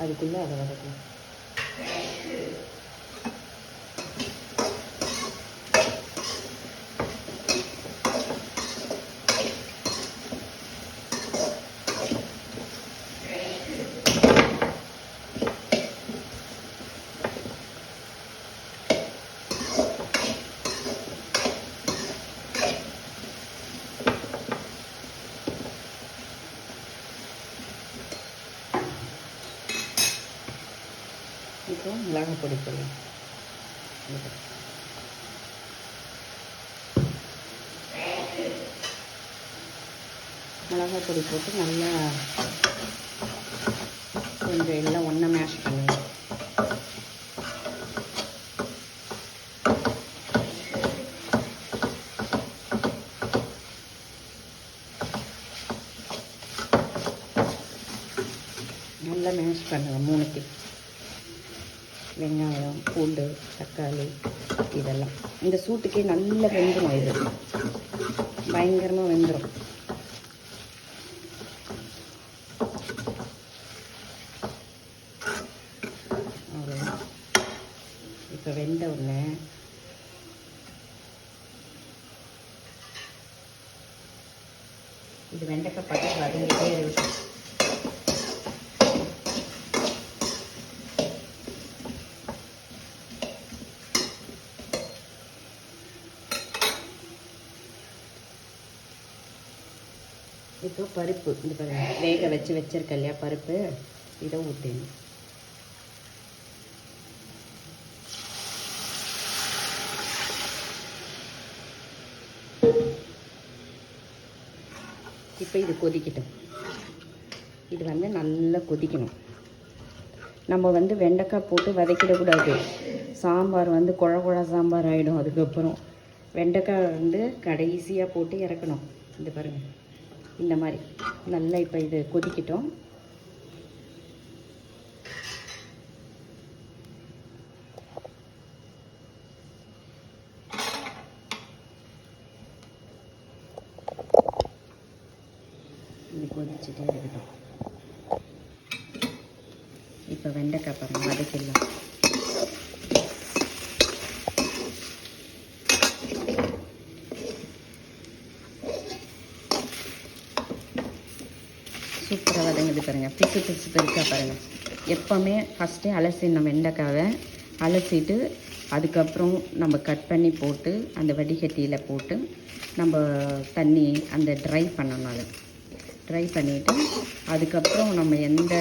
அதுக்குள்ளே அதை வதக்கலாம். இப்போ மிளகாய் பொடி போடலாம். மிளகாய் பொடி போட்டு நல்லா கொஞ்சம் எல்லாம் ஒன்றா மேஷ் பண்ணுங்க. நல்லா மேஷ் பண்ணுங்க. 3 வெங்காயம், பூண்டு, தக்காளி இதெல்லாம் இந்த சூட்டுக்கே நல்லா வெந்துடும். இது பயங்கரமாக வெந்துடும். அவ்வளோதான். இப்போ வெந்த உடனே இது வெண்டைக்காய் பட்டு வதங்கிட்டே இருக்கும். இப்போ பருப்பு இந்த பாருங்க, வேக வச்சிருக்க இல்லையா பருப்பு, இதை ஊற்றிடணும். இப்போ இது கொதிக்கட்டும். இது நல்லா கொதிக்கணும். நம்ம வெண்டைக்காய் போட்டு வதக்கிடக்கூடாது. சாம்பார் குழ குழ சாம்பார் ஆகிடும். அதுக்கப்புறம் வெண்டைக்காய் கடைசியாக போட்டு இறக்கணும். இந்த பாருங்கள், இந்த மாதிரி நல்லா இப்போ இது கொதிக்கட்டும். இது கொதிச்சுட்டே இருக்கட்டும். இப்போ வெண்டைக்காய் பாருங்கள் வதக்கிடலாம். சூப்பராக வதங்குது பாருங்கள். பிசு பிசு பெருக்காக பாருங்கள். எப்போவுமே ஃபஸ்ட்டே அலசிடணும். வெண்டைக்காவை அலசிட்டு அதுக்கப்புறம் நம்ம கட் பண்ணி போட்டு அந்த வடிகட்டியில் போட்டு நம்ம தண்ணி ட்ரை பண்ணணும். அதை ட்ரை பண்ணிவிட்டு அதுக்கப்புறம் நம்ம எந்த